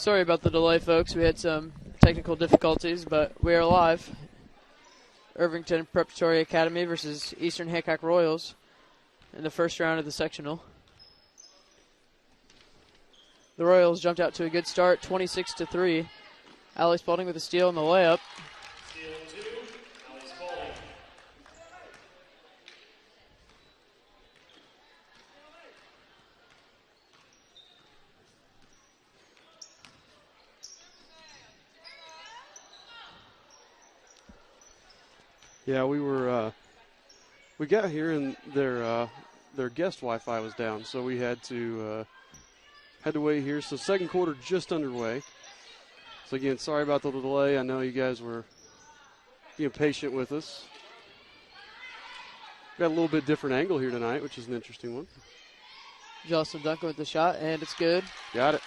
Sorry about the delay, folks. We had some technical difficulties, but we are live. Irvington Preparatory Academy versus Eastern Hancock Royals in the first round of the sectional. The Royals jumped out to a good start, 26-3. Allie Spalding with a steal in the layup. Steal 2, Allie Spalding. Yeah, we got here and their guest Wi-Fi was down, so we had to wait here. So second quarter just underway. So again, sorry about the delay. I know you guys were being patient with us. Got a little bit different angle here tonight, which is an interesting one. Jocelyn Duncan with the shot, and it's good. Got it.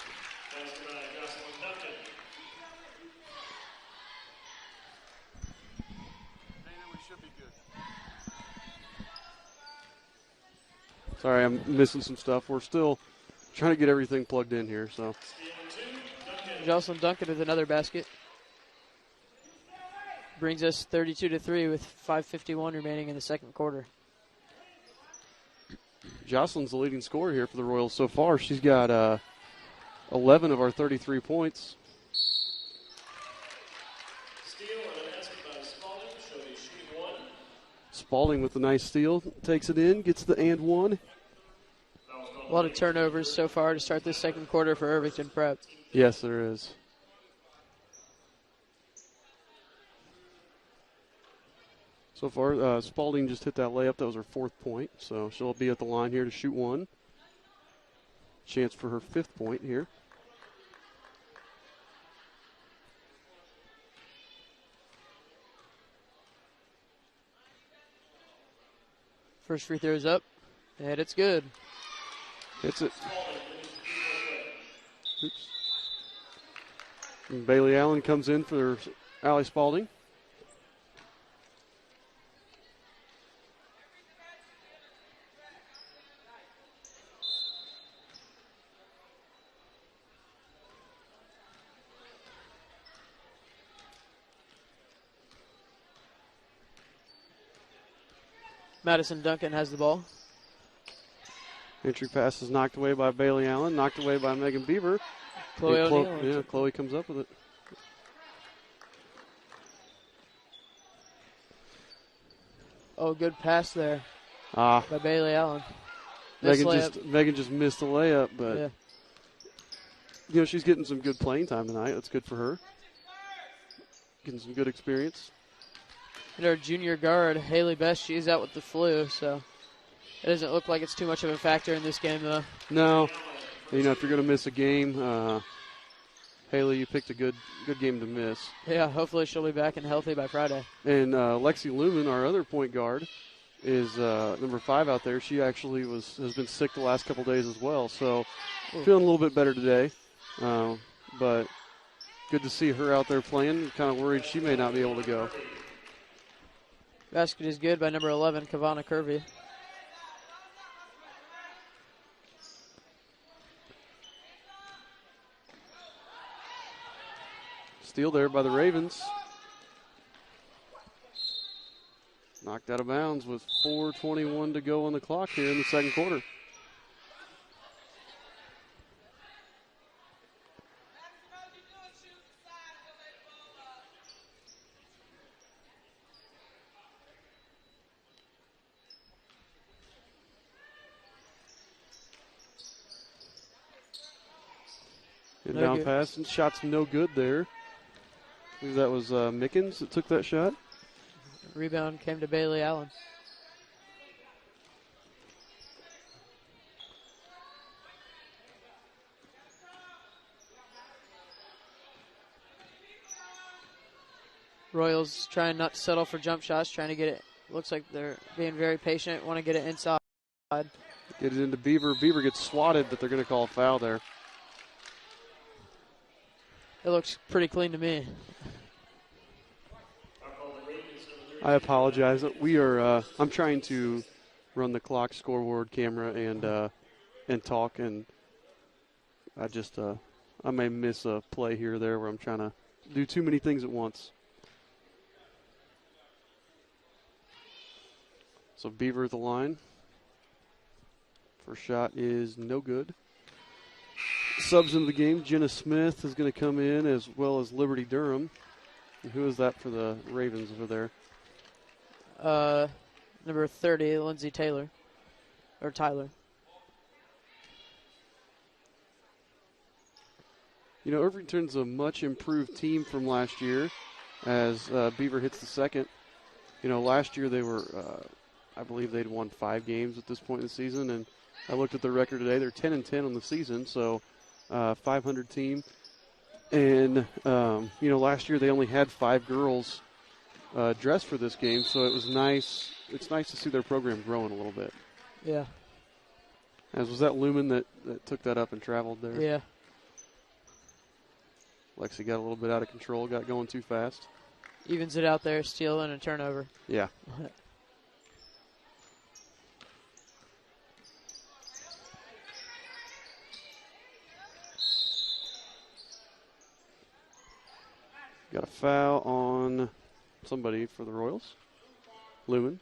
Sorry, I'm missing some stuff. We're still trying to get everything plugged in here. So, Jocelyn Duncan with another basket. Brings us 32-3 with 5:51 remaining in the second quarter. Jocelyn's the leading scorer here for the Royals so far. She's got 11 of our 33 points. Spalding with a nice steal, takes it in, gets the and one. A lot of turnovers so far to start this second quarter for Irvington Prep. Yes, there is. So far, Spalding just hit that layup. That was her fourth point, so she'll be at the line here to shoot one. Chance for her fifth point here. First free throw's up, and it's good. Hits it. Oops. And Bailey Allen comes in for Allie Spalding. Madison Duncan has the ball. Entry pass is knocked away by Bailey Allen, knocked away by Megan Beaver. Chloe O'Neill. Chloe comes up with it. Oh, good pass there by Bailey Allen. Megan just missed the layup, but yeah. You know, she's getting some good playing time tonight. That's good for her. Getting some good experience. And our junior guard, Haley Best, she's out with the flu, so it doesn't look like it's too much of a factor in this game, though. No. You know, if you're going to miss a game, Haley, you picked a good game to miss. Yeah, hopefully she'll be back and healthy by Friday. And Lexi Lumen, our other point guard, is number 5 out there. She actually has been sick the last couple days as well, so feeling a little bit better today. But good to see her out there playing. Kind of worried she may not be able to go. Basket is good by number 11, Kavana Kirby. Steal there by the Ravens. Knocked out of bounds with 4:21 to go on the clock here in the second quarter. Inbound pass and shot's no good there. I believe that was Mickens that took that shot. Rebound came to Bailey Allen. Royals trying not to settle for jump shots, trying to get it. Looks like they're being very patient, want to get it inside. Get it into Beaver. Beaver gets swatted, but they're going to call a foul there. It looks pretty clean to me. I apologize. We are. I'm trying to run the clock, scoreboard, camera, and talk, and I I may miss a play here or there where I'm trying to do too many things at once. So Beaver at the line. First shot is no good. Subs into the game. Jenna Smith is going to come in, as well as Liberty Durham. And who is that for the Ravens over there? Number 30, Lindsay Taylor. Or Tyler. You know, Irvington's a much improved team from last year as Beaver hits the second. You know, last year they were, I believe they'd won 5 games at this point in the season, and I looked at their record today. They're 10-10 on the season, so 500 team. And, you know, last year they only had 5 girls dressed for this game, so it was nice. It's nice to see their program growing a little bit. Yeah. As was that Lumen that took that up and traveled there? Yeah. Lexi got a little bit out of control, got going too fast. Evens it out there, steal and a turnover. Yeah. Got a foul on somebody for the Royals. Lumen.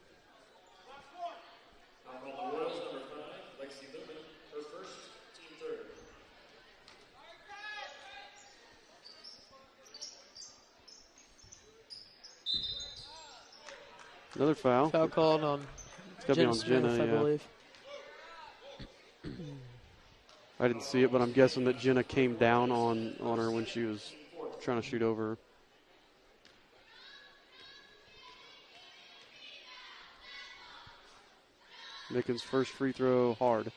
Another foul. Foul called on It's got to be on Smith, Jenna, I yeah. believe. I didn't see it, but I'm guessing that Jenna came down on her when she was trying to shoot over her. Mickens' first free throw hard.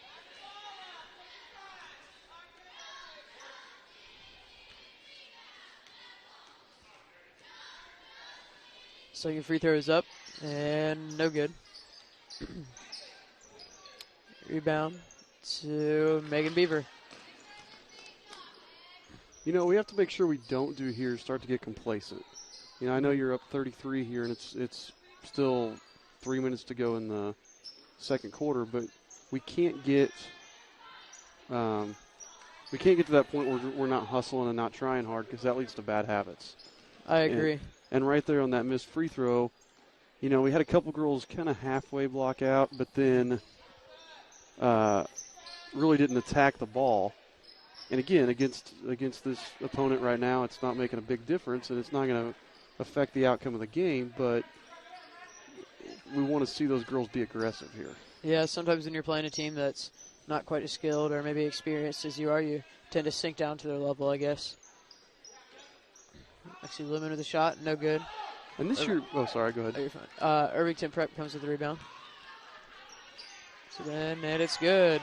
Second free throw is up and no good. Rebound to Megan Beaver. You know, we have to make sure we don't do here is start to get complacent. You know, I know you're up 33 here, and it's still 3 minutes to go in the second quarter, but we can't get to that point where we're not hustling and not trying hard, because that leads to bad habits. I agree. And right there on that missed free throw, you know, we had a couple girls kind of halfway block out, but then really didn't attack the ball. And again, against this opponent right now, it's not making a big difference, and it's not going to affect the outcome of the game, but we want to see those girls be aggressive here. Yeah, sometimes when you're playing a team that's not quite as skilled or maybe experienced as you are, you tend to sink down to their level, I guess. Actually, Lumen with the shot, no good. And this year, oh, sorry, go ahead. Oh, you're fine. Irvington Prep comes with the rebound. So then, and it's good.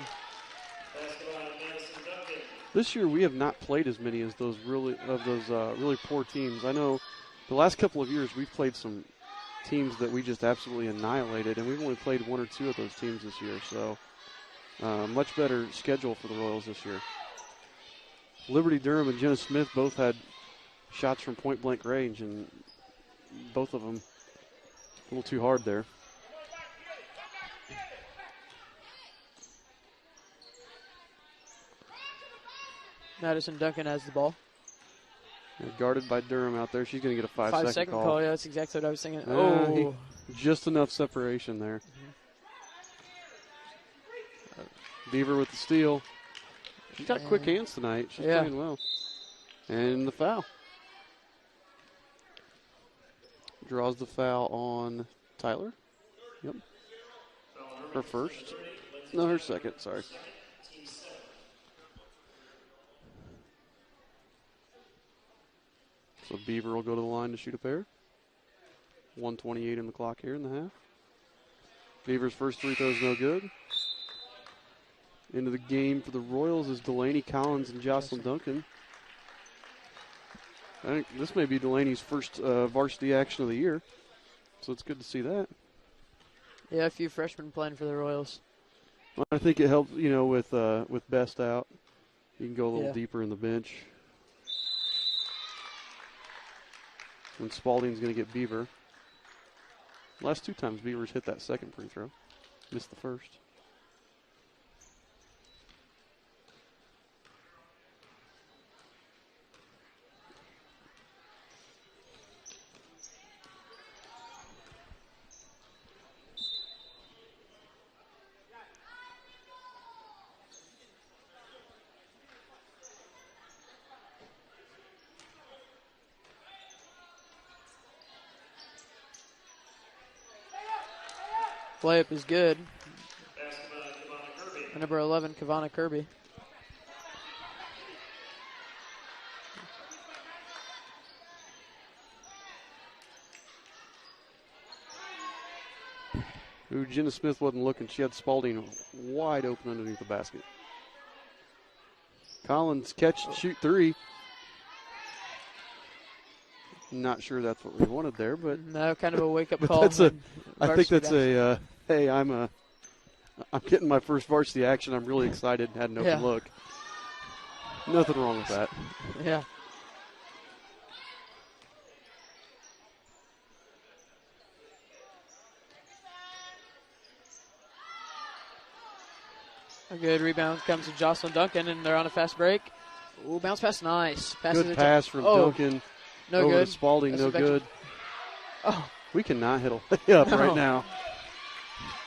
This year, we have not played as many as those really poor teams. I know the last couple of years we've played some teams that we just absolutely annihilated, and we've only played 1 or 2 of those teams this year. So much better schedule for the Royals this year. Liberty Durham and Jenna Smith both had shots from point-blank range, and both of them a little too hard there. Madison Duncan has the ball. And guarded by Durham out there. She's going to get a 5-second call. Yeah, that's exactly what I was thinking. Just enough separation there. Beaver with the steal. She's got quick hands tonight. She's playing well. And the foul. Draws the foul on Tyler. Yep. Her first. No, her second, sorry. So Beaver will go to the line to shoot a pair. 1:28 in the clock here in the half. Beaver's first free throw is no good. Into the game for the Royals is Delaney Collins and Jocelyn Duncan. I think this may be Delaney's first varsity action of the year, so it's good to see that. Yeah, a few freshmen playing for the Royals. Well, I think it helps, you know, with Best out. You can go a little deeper in the bench. And Spalding's going to get Beaver. Last 2 times Beaver's hit that second free throw. Missed the first. Layup is good. Basket by Kavana Kirby. Number 11, Kavana Kirby. Ooh, Jenna Smith wasn't looking. She had Spalding wide open underneath the basket. Collins catch, shoot three. Not sure that's what we wanted there, but No, kind of a wake-up but call. that's when I think that's varsity hey, I'm getting my first varsity action. I'm really excited. Had an open Yeah. look. Nothing wrong with that. Yeah. A good rebound comes to Jocelyn Duncan, and they're on a fast break. Ooh, bounce pass, nice. Passes Good it pass from Duncan no over good. to Spalding, That's no a back to- good. Oh, We cannot hit a layup No. right now.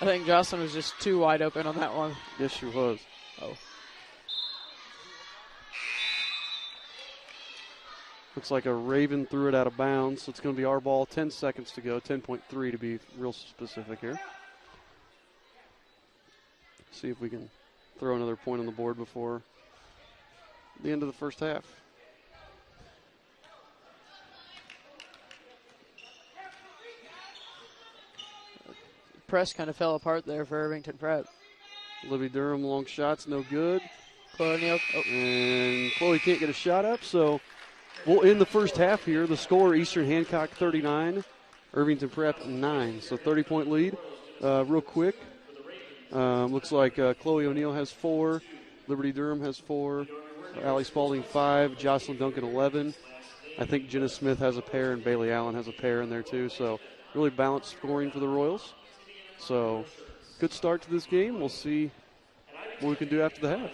I think Jocelyn was just too wide open on that one. Yes, she was. Oh. Looks like a Raven threw it out of bounds, so it's going to be our ball. 10 seconds to go, 10.3 to be real specific here. See if we can throw another point on the board before the end of the first half. Press kind of fell apart there for Irvington Prep. Libby Durham, long shots, no good. Chloe O'Neal. Oh, And Chloe can't get a shot up, so we'll end the first half here. The score, Eastern Hancock 39, Irvington Prep 9. So 30-point lead. Real quick, looks like Chloe O'Neal has 4, Liberty Durham has 4, Allie Spalding 5, Jocelyn Duncan 11. I think Jenna Smith has a pair and Bailey Allen has a pair in there too. So really balanced scoring for the Royals. So good start to this game. We'll see what we can do after the half.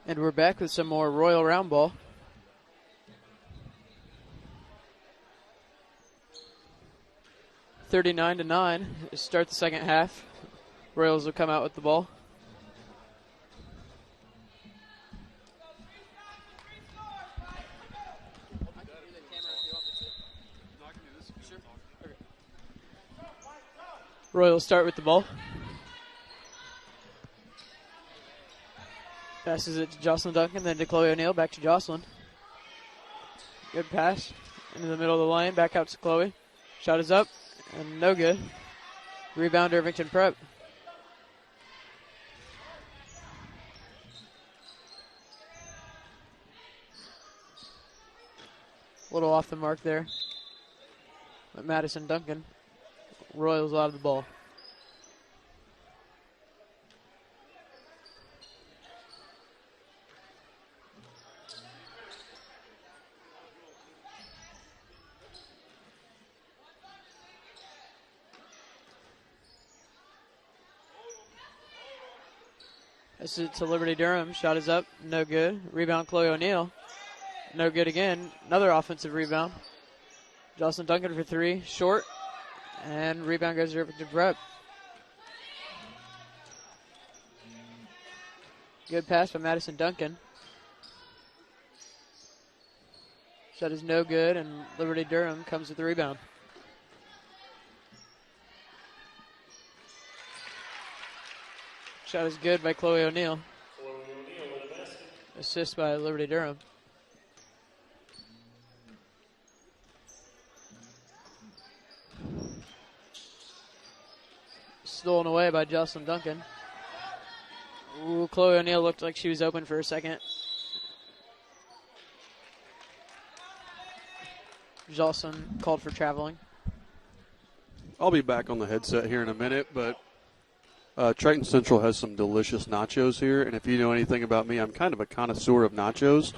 And we're back with some more Royal round ball. (39-9) to start the second half. Royals will come out with the ball. Royals start with the ball. Passes it to Jocelyn Duncan, then to Chloe O'Neill, back to Jocelyn. Good pass into the middle of the lane, back out to Chloe. Shot is up, and no good. Rebound Irvington Prep. A little off the mark there. But Madison Duncan. Royals out of the ball. This is to Liberty Durham. Shot is up. No good. Rebound Chloe O'Neill. No good again. Another offensive rebound. Jocelyn Duncan for three. Short. And rebound goes to Irvington Prep. Good pass by Madison Duncan. Shot is no good, and Liberty Durham comes with the rebound. Shot is good by Chloe O'Neill. Assist by Liberty Durham. Stolen away by Jocelyn Duncan. Ooh, Chloe O'Neill looked like she was open for a second. Jocelyn called for traveling. I'll be back on the headset here in a minute, but Triton Central has some delicious nachos here, and if you know anything about me, I'm kind of a connoisseur of nachos,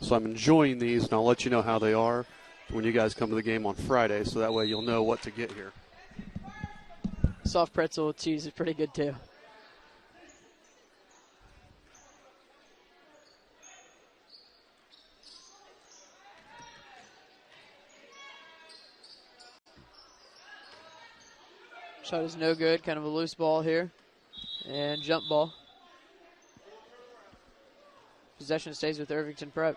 so I'm enjoying these, and I'll let you know how they are when you guys come to the game on Friday, so that way you'll know what to get here. Soft pretzel with cheese is pretty good too. Shot is no good. Kind of a loose ball here. And jump ball. Possession stays with Irvington Prep.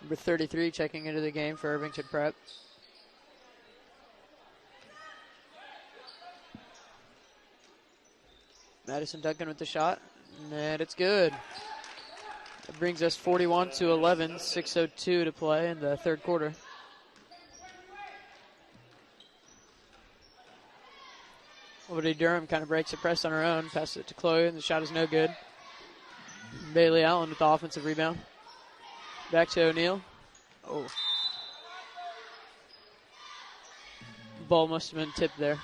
Number 33 checking into the game for Irvington Prep. Madison Duncan with the shot, and it's good. It brings us 41-11, 6:02 to play in the third quarter. Liberty Durham kind of breaks the press on her own, passes it to Chloe, and the shot is no good. Bailey Allen with the offensive rebound. Back to O'Neill. Oh. Ball must have been tipped there.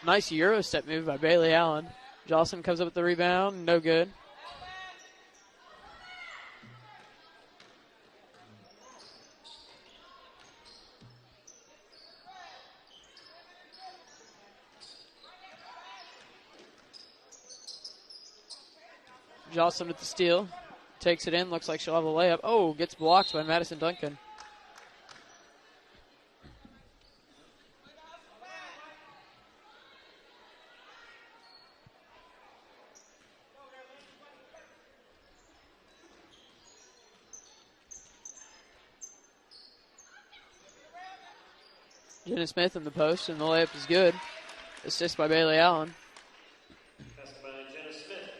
Nice Euro step move by Bailey Allen. Jocelyn comes up with the rebound. No good. Jocelyn with the steal. Takes it in. Looks like she'll have a layup. Oh, gets blocked by Madison Duncan. Jenna Smith in the post, and the layup is good. Assist by Bailey Allen. Passed by Jenna Smith.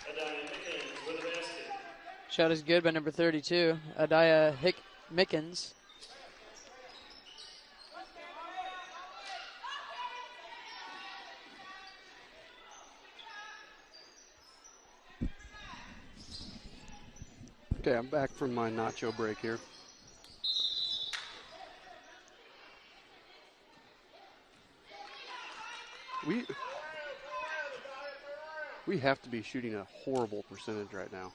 Adaya Mickens with a basket. Shot is good by number 32, Adaya Mickens. Okay, I'm back from my nacho break here. We have to be shooting a horrible percentage right now.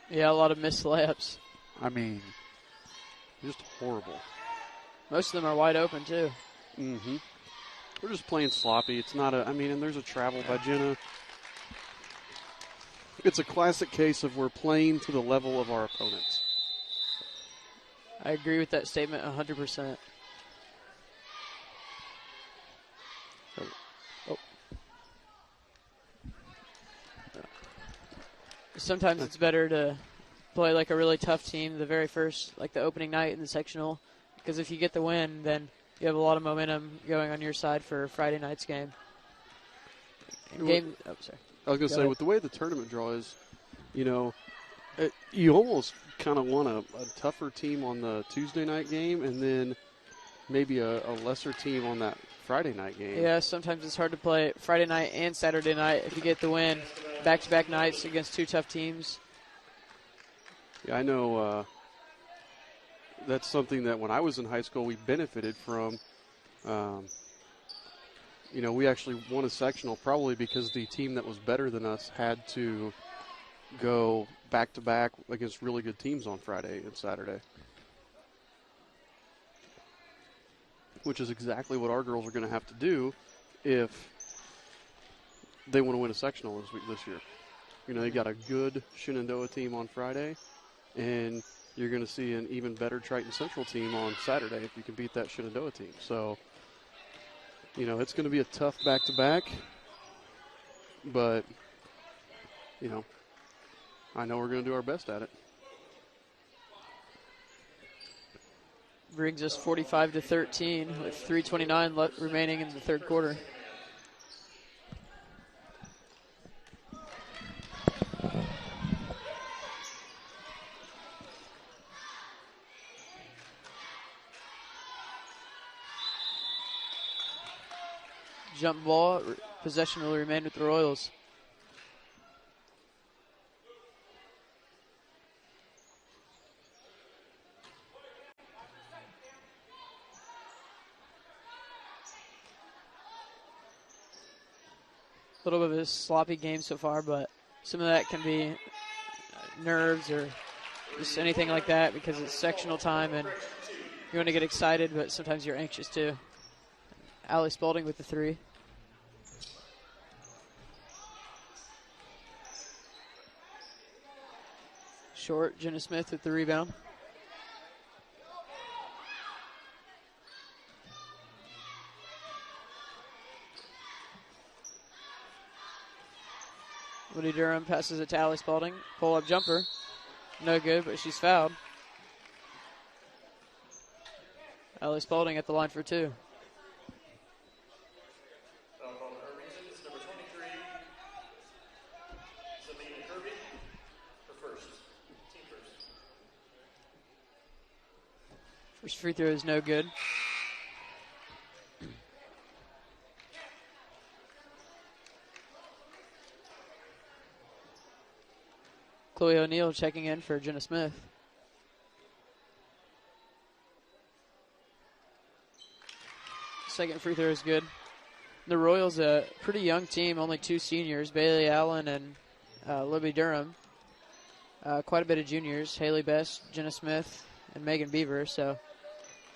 Yeah, a lot of missed layups. I mean, just horrible. Most of them are wide open, too. Mm-hmm. We're just playing sloppy. It's not a, I mean, and there's a travel by Jenna. It's a classic case of we're playing to the level of our opponents. I agree with that statement 100%. Sometimes it's better to play like a really tough team the very first, like the opening night in the sectional, because if you get the win, then you have a lot of momentum going on your side for Friday night's game. Sorry. I was going to say, with the way the tournament draw is, you know, you almost kind of want a tougher team on the Tuesday night game and then maybe a lesser team on that Friday night game. Yeah, sometimes it's hard to play Friday night and Saturday night if you get the win back-to-back nights against two tough teams. Yeah, I know that's something that when I was in high school we benefited from. You know, we actually won a sectional probably because the team that was better than us had to go back-to-back against really good teams on Friday and Saturday. Which is exactly what our girls are going to have to do if they want to win a sectional this year. You know, they got a good Shenandoah team on Friday, and you're going to see an even better Triton Central team on Saturday if you can beat that Shenandoah team. So, you know, it's going to be a tough back-to-back, but, you know, I know we're going to do our best at it. Brings us 45-13 with 3:29 remaining in the third quarter. Jump ball, possession will remain with the Royals. A little bit of a sloppy game so far, but some of that can be nerves or just anything like that because it's sectional time and you want to get excited, but sometimes you're anxious too. Allie Spalding with the three. Short, Jenna Smith with the rebound. Woody Durham passes it to Allie Spalding. Pull-up jumper. No good, but she's fouled. Allie Spalding at the line for two. Foul called Irvington. It's number 23. Sabine Kirby for first. Team first. First free throw is no good. Chloe O'Neill checking in for Jenna Smith. Second free throw is good. The Royals, a pretty young team, only two seniors, Bailey Allen and Libby Durham. Quite a bit of juniors, Haley Best, Jenna Smith, and Megan Beaver. So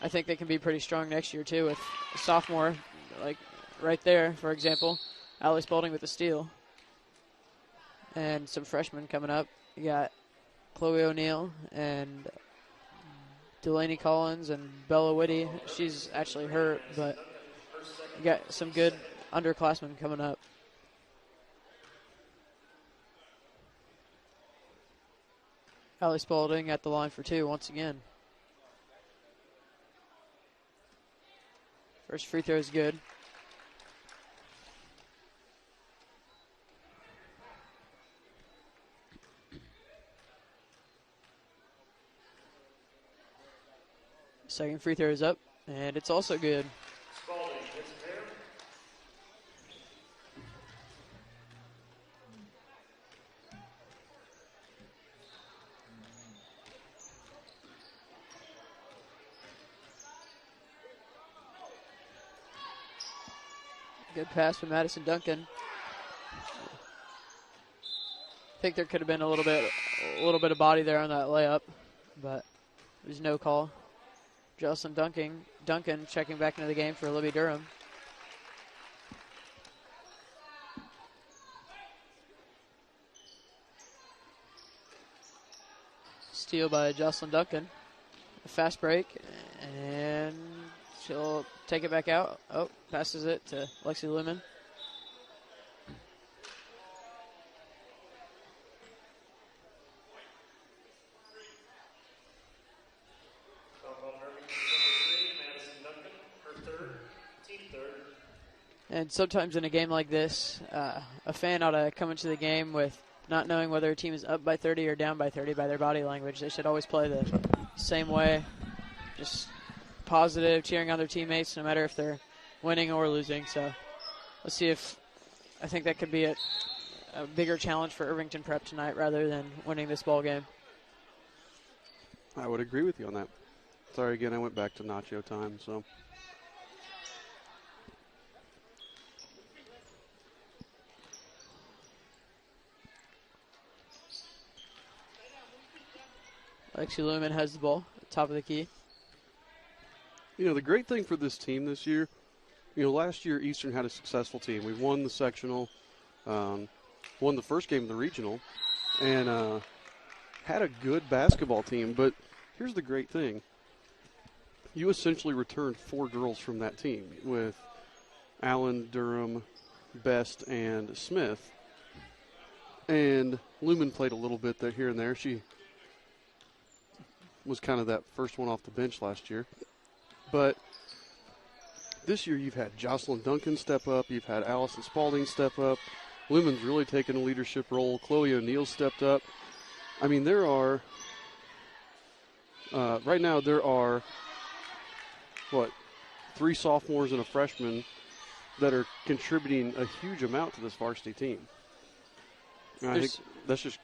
I think they can be pretty strong next year, too, with a sophomore, like right there, for example, Allie Spalding with the steal. And some freshmen coming up. You got Chloe O'Neill and Delaney Collins and Bella Whitty. She's actually hurt, but you got some good underclassmen coming up. Allie Spalding at the line for two once again. First free throw is good. Second free throw is up, and it's also good. Spalding hits a pair. Good pass from Madison Duncan. I think there could have been a little bit of body there on that layup, but there's no call. Jocelyn Duncan checking back into the game for Libby Durham. Steal by Jocelyn Duncan. A fast break, and she'll take it back out. Oh, passes it to Lexi Lumen. And sometimes in a game like this, a fan ought to come into the game with not knowing whether a team is up by 30 or down by 30 by their body language. They should always play the same way, just positive, cheering on their teammates, no matter if they're winning or losing. So let's see if I think that could be a bigger challenge for Irvington Prep tonight rather than winning this ball game. I would agree with you on that. Sorry, again, I went back to nacho time, so. Lexi Lumen has the ball at the top of the key. You know, the great thing for this team this year, you know, last year Eastern had a successful team. We won the sectional, won the first game of the regional, and had a good basketball team. But here's the great thing. You essentially returned 4 girls from that team with Allen, Durham, Best, and Smith. And Lumen played a little bit there, here and there. She was kind of that first one off the bench last year. But this year you've had Jocelyn Duncan step up. You've had Allison Spalding step up. Lumen's really taken a leadership role. Chloe O'Neill stepped up. I mean, there are, right now there are, 3 sophomores and a freshman that are contributing a huge amount to this varsity team. And I think that's just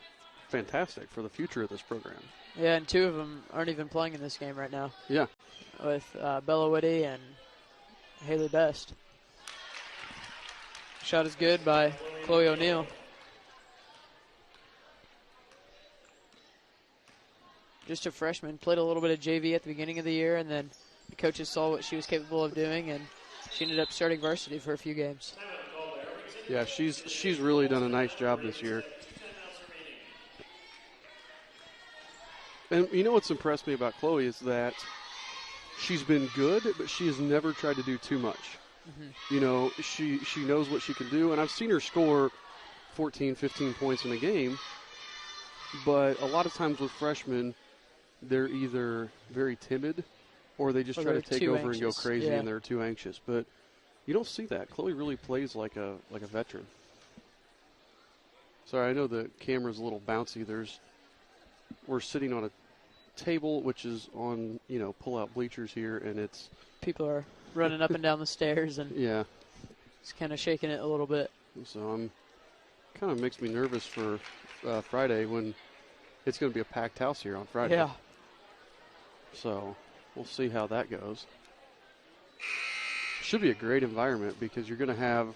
fantastic for the future of this program. Yeah, and 2 of them aren't even playing in this game right now. Yeah. With Bella Whitty and Haley Best. Shot is good by Chloe O'Neill. Just a freshman. Played a little bit of JV at the beginning of the year, and then the coaches saw what she was capable of doing, and she ended up starting varsity for a few games. Yeah, she's really done a nice job this year. And you know what's impressed me about Chloe is that she's been good, but she has never tried to do too much. Mm-hmm. You know, she knows what she can do, and I've seen her score 14, 15 points in a game, but a lot of times with freshmen, they're either very timid or they just try to take over and go crazy, and they're too anxious. But you don't see that. Chloe really plays like a veteran. Sorry, I know the camera's a little bouncy. We're sitting on a table, which is on, pull-out bleachers here, and it's... People are running up and down the stairs, and yeah, it's kind of shaking it a little bit. So kind of makes me nervous for Friday when it's going to be a packed house here on Friday. Yeah. So we'll see how that goes. Should be a great environment because you're going to have,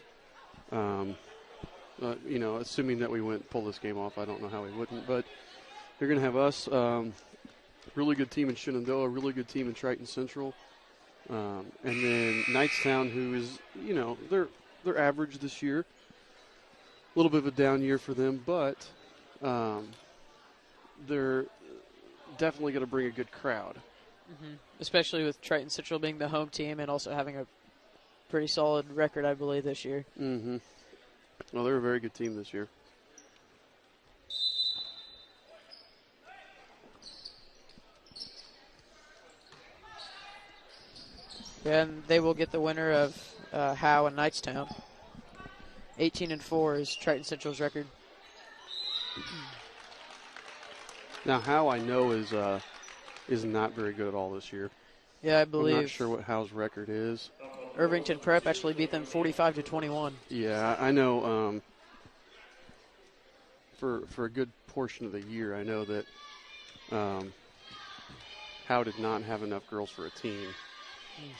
assuming that we pull this game off, I don't know how we wouldn't, but you're going to have us, really good team in Shenandoah, really good team in Triton Central, and then Knightstown, who is, they're average this year. A little bit of a down year for them, but they're definitely going to bring a good crowd. Mm-hmm. Especially with Triton Central being the home team and also having a pretty solid record, I believe, this year. Mm-hmm. Well, they're a very good team this year. And they will get the winner of Howe and Knightstown. 18-4 is Triton Central's record. Now, Howe I know is not very good at all this year. Yeah, I believe. I'm not sure what Howe's record is. Irvington Prep actually beat them 45-21. Yeah, I know. For a good portion of the year, I know that Howe did not have enough girls for a team.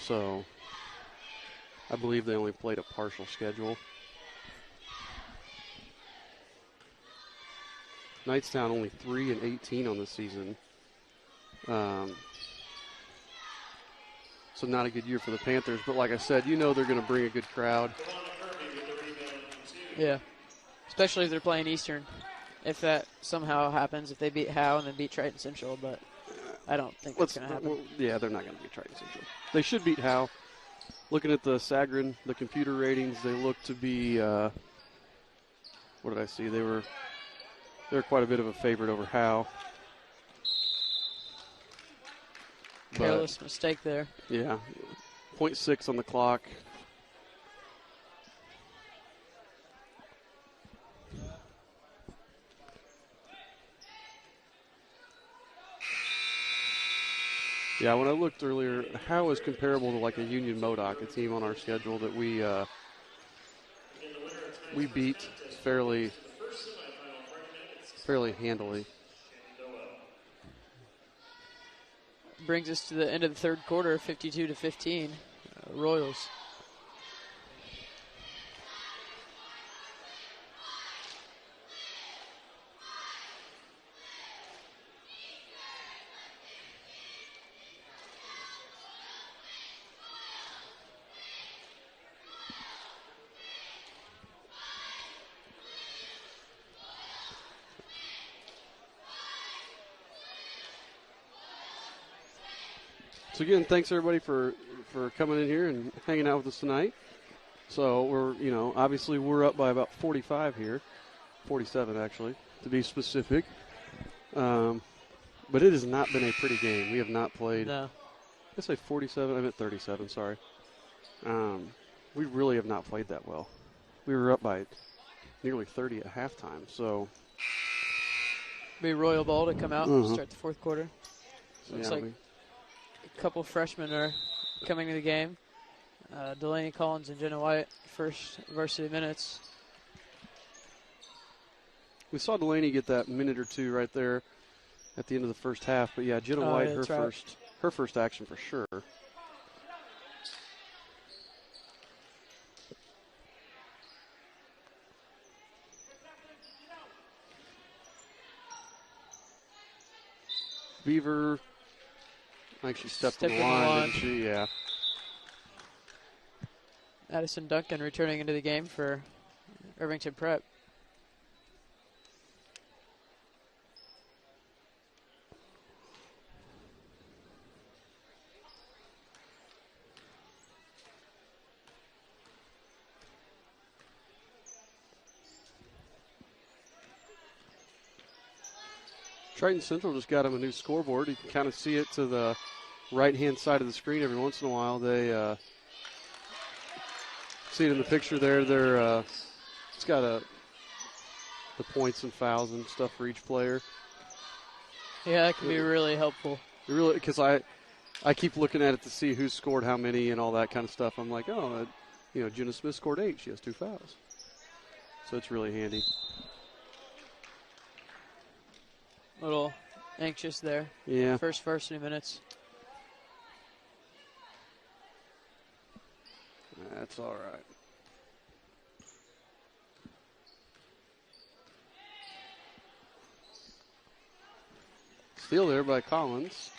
So I believe they only played a partial schedule. Knightstown only 3-18 on the season. So not a good year for the Panthers. But like I said, you know they're going to bring a good crowd. Yeah, especially if they're playing Eastern. If that somehow happens, if they beat Howe and then beat Triton Central, but I don't think that's going to happen. Well, yeah, they're not going to beat Triton Central. They should beat Howe. Looking at the Sagarin, the computer ratings, they look to be, what did I see? They're quite a bit of a favorite over Howe. Careless mistake there. Yeah, 0.6 on the clock. Yeah, when I looked earlier, Howe is comparable to like a Union Modoc, a team on our schedule that we beat fairly handily. Brings us to the end of the third quarter, 52-15, Royals. So again, thanks everybody for coming in here and hanging out with us tonight. So we're, obviously we're up by about 45 here, 47 actually, to be specific. But it has not been a pretty game. We have not played. No. I say 47. I meant 37. Sorry. We really have not played that well. We were up by nearly 30 at halftime. So. Be Royal Ball to come out and start the fourth quarter. Looks like a couple freshmen are coming to the game. Delaney Collins and Jenna White, first varsity minutes. We saw Delaney get that minute or two right there at the end of the first half. But yeah, Jenna White, her first action for sure. Beaver, I think she stepped in the line, didn't she? Yeah. Addison Duncan returning into the game for Irvington Prep. Triton Central just got him a new scoreboard. You can kind of see it to the right-hand side of the screen every once in a while. They see it in the picture there. It's got the points and fouls and stuff for each player. Yeah, that can be really helpful. Really, because I keep looking at it to see who scored how many and all that kind of stuff. I'm like, Jenna Smith scored 8. She has 2 fouls. So it's really handy. A little anxious there. Yeah. First varsity minutes. That's all right. Steal there by Collins.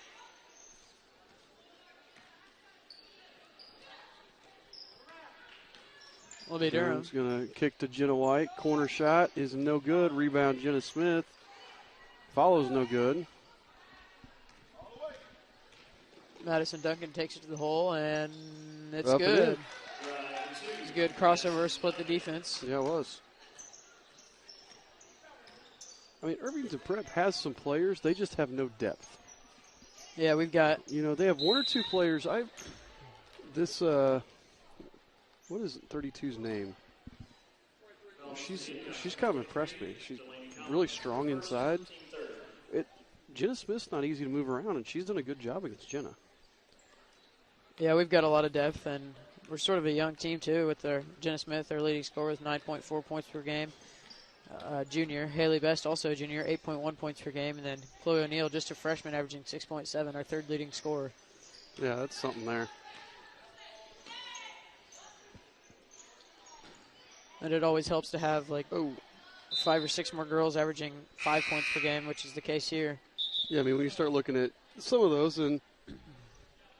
Will be Durham. Durham's going to kick to Jenna White. Corner shot is no good. Rebound Jenna Smith. Follows no good. Madison Duncan takes it to the hole, and it's Up good. It's a good crossover, split the defense. Yeah, it was. I mean, Irvington Prep has some players. They just have no depth. Yeah, we've got. They have 1 or 2 players. What is 32's name? She's kind of impressed me. She's really strong inside. Jenna Smith's not easy to move around, and she's done a good job against Jenna. Yeah, we've got a lot of depth, and we're sort of a young team, too, with Jenna Smith, our leading scorer with 9.4 points per game. Junior, Haley Best, also a junior, 8.1 points per game. And then Chloe O'Neill, just a freshman, averaging 6.7, our third leading scorer. Yeah, that's something there. And it always helps to have like Oh, 5 or 6 more girls averaging 5 points per game, which is the case here. yeah, I mean, when you start looking at some of those, and,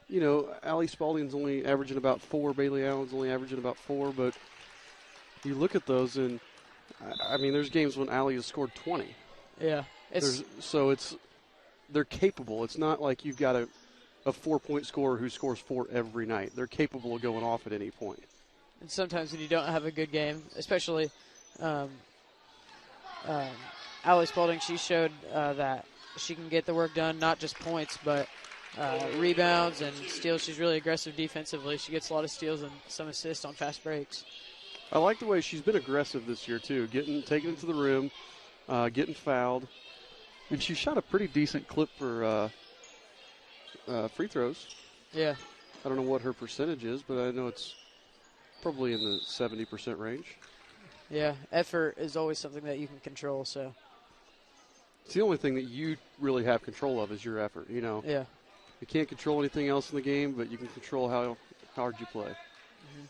you know, Allie Spalding's only averaging about 4, Bailey Allen's only averaging about 4, but you look at those, and, I mean, there's games when Allie has scored 20. Yeah. They're capable. It's not like you've got a 4-point scorer who scores 4 every night. They're capable of going off at any point. And sometimes when you don't have a good game, especially Allie Spalding, she showed that she can get the work done, not just points, but rebounds and steals. She's really aggressive defensively. She gets a lot of steals and some assists on fast breaks. I like the way she's been aggressive this year, too, taking it to the rim, getting fouled. And she shot a pretty decent clip for free throws. Yeah. I don't know what her percentage is, but I know it's probably in the 70% range. Yeah, effort is always something that you can control, so. It's the only thing that you really have control of is your effort, you know. Yeah. You can't control anything else in the game, but you can control how hard you play. Mm-hmm.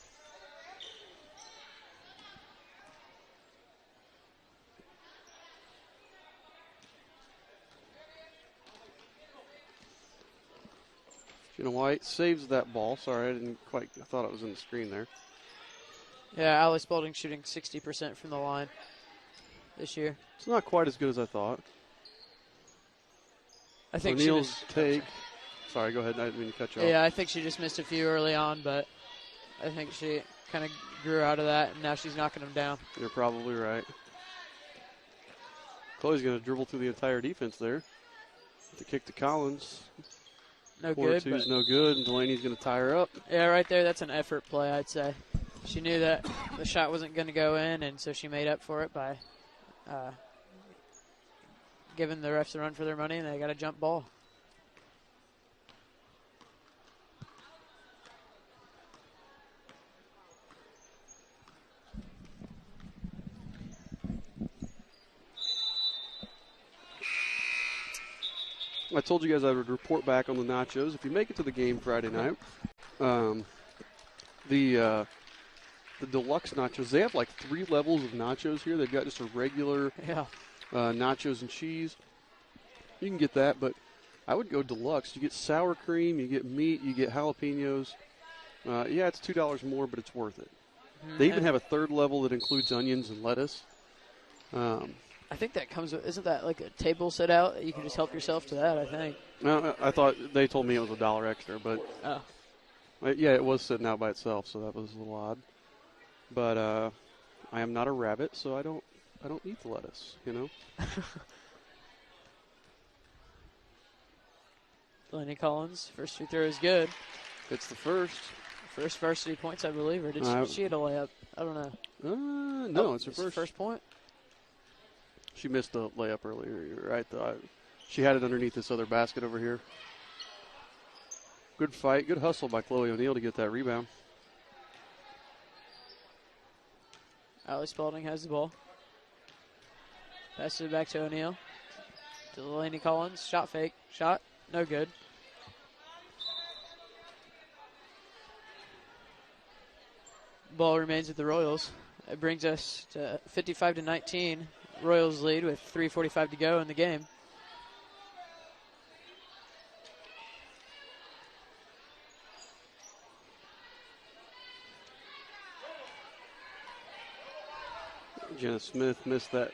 Jenna White saves that ball. Sorry, I thought it was in the screen there. Yeah, Allie Spalding shooting 60% from the line this year. It's not quite as good as I thought. I think O'Neal's take. Sorry, go ahead. I didn't mean to cut you off. Yeah, I think she just missed a few early on, but I think she kind of grew out of that, and now she's knocking them down. You're probably right. Chloe's going to dribble through the entire defense there. The kick to Collins. No Quarter good. two's no good, and Delaney's going to tie her up. Yeah, right there, that's an effort play, I'd say. She knew that the shot wasn't going to go in, and so she made up for it by giving the refs a run for their money, and they got a jump ball. I told you guys I would report back on the nachos. If you make it to the game Friday night, the deluxe nachos, they have like 3 levels of nachos here. They've got just a regular nachos and cheese. You can get that, but I would go deluxe. You get sour cream, you get meat, you get jalapenos. Yeah, it's $2 more, but it's worth it. Mm-hmm. They even have a 3rd level that includes onions and lettuce. I think that comes with, isn't that like a table set out? You can just help yourself to that, I think. No, I thought they told me it was $1 extra, but yeah, it was sitting out by itself, so that was a little odd. But I am not a rabbit, so I don't eat the lettuce, you know. Delaney Collins, first free throw is good. It's the first. First varsity points, I believe, or did she hit a layup? I don't know. No, it's her first. First point. She missed the layup earlier. You're right, though. She had it underneath this other basket over here. Good fight, good hustle by Chloe O'Neal to get that rebound. Allie Spalding has the ball. Passes it back to O'Neal. To Delaney Collins. Shot fake. Shot. No good. Ball remains with the Royals. It brings us to 55-19. Royals lead with 3:45 to go in the game. Jenna Smith missed that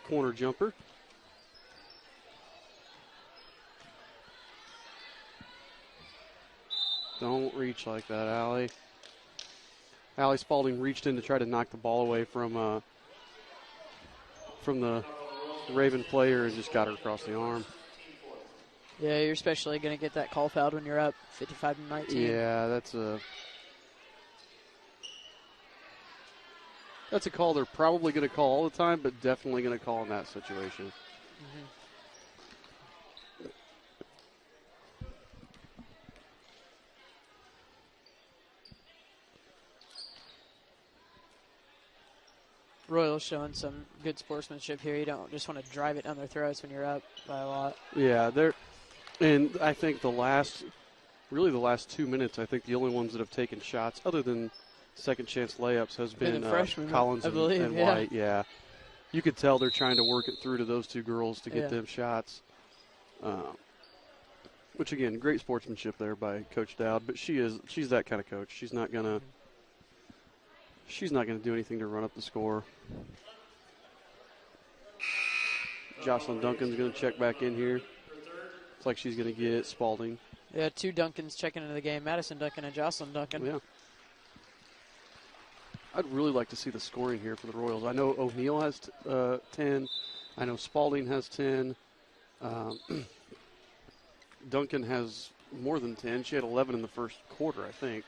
corner jumper. Don't reach like that, Allie. Allie Spalding reached in to try to knock the ball away from the Raven player and just got her across the arm. Yeah, you're especially going to get that call fouled when you're up 55-19. Yeah, that's a call they're probably going to call all the time, but definitely going to call in that situation. Mm-hmm. Royals showing some good sportsmanship here. You don't just want to drive it down their throats when you're up by a lot. Yeah, and I think the last 2 minutes, I think the only ones that have taken shots, other than second chance layups has been freshman, Collins I believe, and White. Yeah. You could tell they're trying to work it through to those two girls to get them shots. Which, again, great sportsmanship there by Coach Dowd. But she's that kind of coach. She's not gonna do anything to run up the score. Jocelyn Duncan's going to check back in here. It's like she's going to get Spalding. Yeah, 2 Duncans checking into the game, Madison Duncan and Jocelyn Duncan. Yeah. I'd really like to see the scoring here for the Royals. I know O'Neill has 10. I know Spalding has 10. Duncan has more than 10. She had 11 in the first quarter, I think.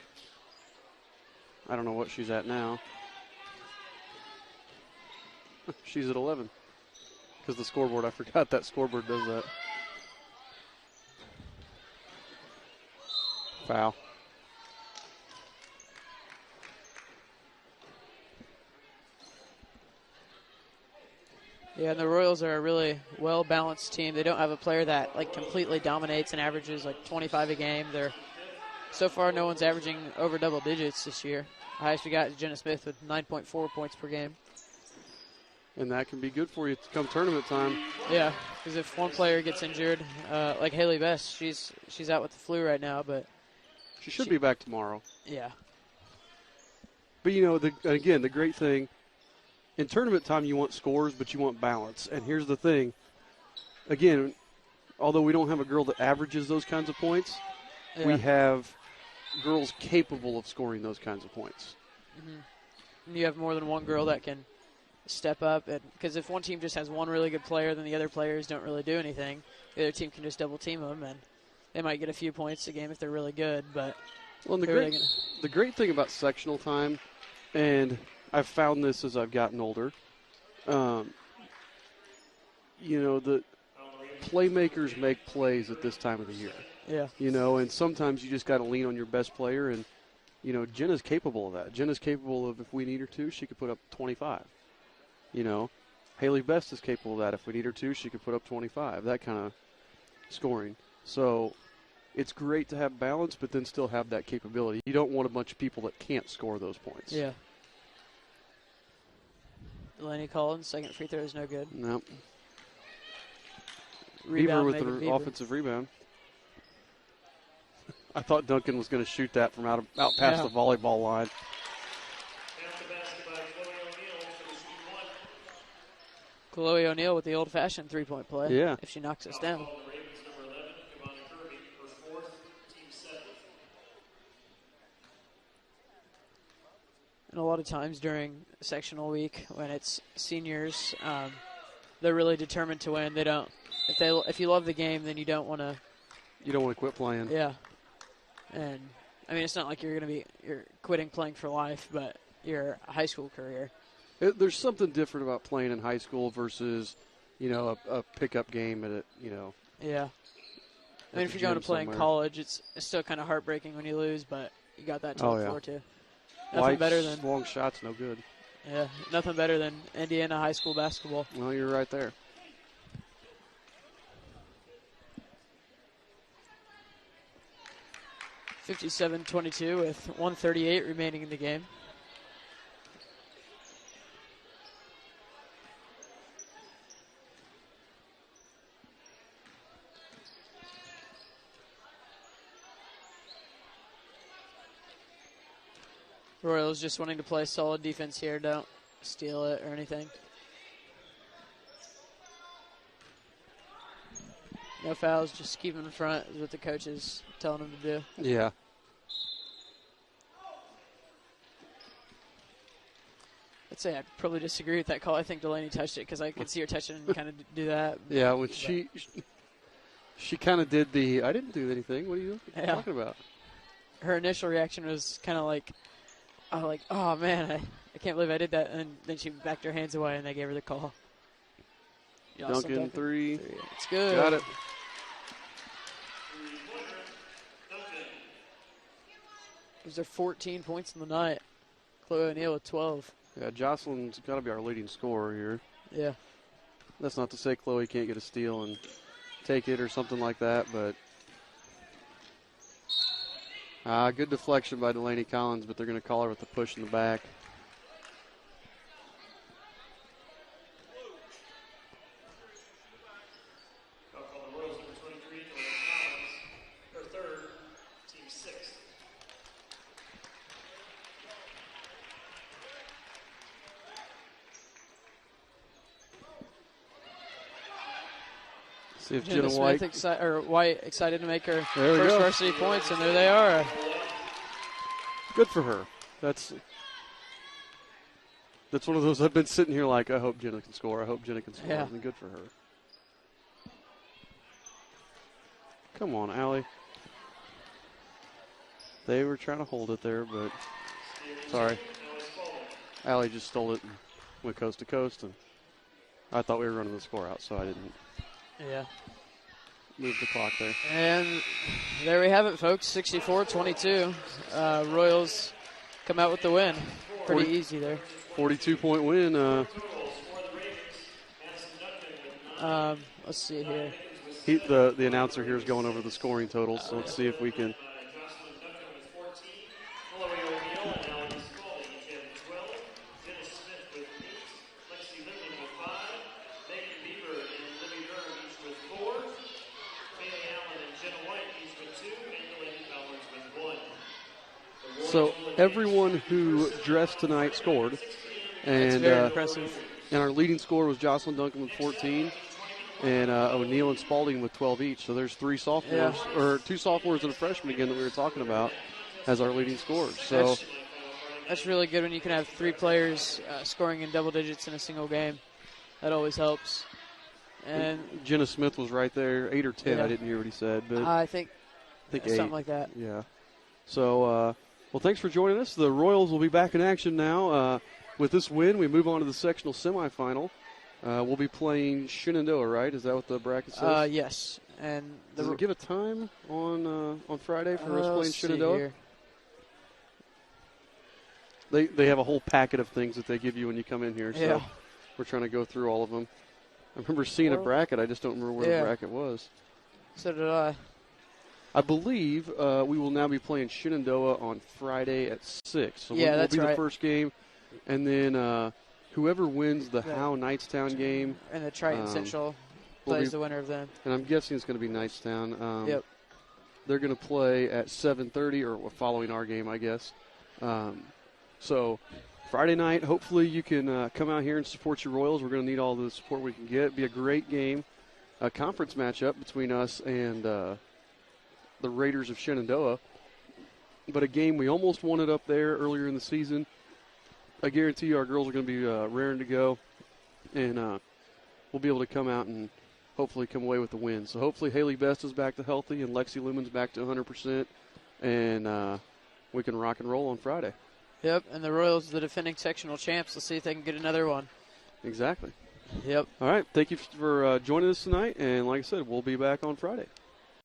I don't know what she's at now. She's at 11. Because the scoreboard, I forgot that scoreboard does that. Foul. Yeah, and the Royals are a really well-balanced team. They don't have a player that completely dominates and averages 25 a game. So far, no one's averaging over double digits this year. The highest we got is Jenna Smith with 9.4 points per game. And that can be good for you come tournament time. Yeah, because if one player gets injured, like Haley Best, she's out with the flu right now, but she should be back tomorrow. Yeah. But, again, the great thing, in tournament time you want scores, but you want balance. And here's the thing. Again, although we don't have a girl that averages those kinds of points, we have girls capable of scoring those kinds of points. Mm-hmm. You have more than one girl that can step up, because if one team just has one really good player, then the other players don't really do anything. The other team can just double team them, and they might get a few points a game if they're really good. But and the great thing about sectional time, and I've found this as I've gotten older, the playmakers make plays at this time of the year. Yeah. And sometimes you just got to lean on your best player, and Jenna's capable of that. Jenna's capable of, if we need her to, she could put up 25. Haley Best is capable of that. If we need her to, she could put up 25, that kind of scoring. So it's great to have balance, but then still have that capability. You don't want a bunch of people that can't score those points. Yeah. Delaney Collins, second free throw is no good. Nope. Rebound, Beaver with the offensive rebound. I thought Duncan was going to shoot that from out past the volleyball line. Chloe O'Neill with the old-fashioned three-point play. Yeah. If she knocks us down. And a lot of times during sectional week, when it's seniors, they're really determined to win. They don't. If you love the game, then you don't want to. You don't want to quit playing. Yeah. And it's not like you're quitting playing for life, but your high school career. There's something different about playing in high school versus, a pickup game at Yeah. If you're going to play in college, it's still kind of heartbreaking when you lose, but you got that to look forward to. Nothing better than long shots, no good. Yeah, nothing better than Indiana high school basketball. Well, you're right there. (57-22) with 1:38 remaining in the game. Royals just wanting to play solid defense here. Don't steal it or anything. No fouls, just keep them in front is what the coach is telling them to do. Yeah. I'd say I'd probably disagree with that call. I think Delaney touched it because I could see her touching and kind of do that. Yeah, when she kind of did the, I didn't do anything. What are you talking about? Her initial reaction was kind of like, oh man, I can't believe I did that. And then she backed her hands away and they gave her the call. Duncan three. It's good. Got it. Gives her 14 points in the night. Chloe O'Neill with 12. Yeah, Jocelyn's got to be our leading scorer here. Yeah. That's not to say Chloe can't get a steal and take it or something like that, but Good deflection by Delaney Collins, but they're going to call her with the push in the back. See if Jenna White excited to make her There we first go. varsity points, and there they are. Good for her. That's one of those I've been sitting here like, I hope Jenna can score. I hope Jenna can score. Yeah. And good for her. Come on, Allie. They were trying to hold it there, but sorry. Allie just stole it and went coast to coast, and I thought we were running the score out, so I didn't Yeah. move the clock there. And there we have it, folks. 64-22. Royals come out with the win. Pretty 40 easy there. 42-point win. Let's see here. The announcer here is going over the scoring totals, so let's see if we can. So everyone who dressed tonight scored, That's and very impressive. and our leading scorer was Jocelyn Duncan with 14, and O'Neill and Spalding with 12 each. So there's two sophomores and a freshman again that we were talking about as our leading scorers. So that's really good when you can have three players scoring in double digits in a single game. That always helps. And Jenna Smith was right there, 8 or 10. Yeah. I didn't hear what he said, but I think 8. something like that. Yeah. So, well, thanks for joining us. The Royals will be back in action now. With this win, we move on to the sectional semifinal. We'll be playing Shenandoah, right? Is that what the bracket says? Yes. And Does it give a time on Friday for us playing let's see Shenandoah? here. They have a whole packet of things that they give you when you come in here. So Yeah. we're trying to go through all of them. I remember seeing a bracket. I just don't remember where Yeah. the bracket was. So did I. I believe we will now be playing Shenandoah on Friday at 6. So Yeah, we'll that's be right. the first game. And then whoever wins the Howe Knightstown game, And the Triton Central will plays be- the winner of them. and I'm guessing it's going to be Knightstown. Yep. They're going to play at 7:30 or following our game, I guess. So Friday night, hopefully you can come out here and support your Royals. We're going to need all the support we can get. It'll be a great game, a conference matchup between us and the Raiders of Shenandoah. But a game we almost won it up there earlier in the season. I guarantee you our girls are going to be raring to go, and we'll be able to come out and hopefully come away with the win. So hopefully Haley Best is back to healthy and Lexi Lumen's back to 100%, and we can rock and roll on Friday. Yep, and the Royals are the defending sectional champs. Let's see if they can get another one. Exactly. Yep. All right, thank you for joining us tonight, and like I said, we'll be back on Friday.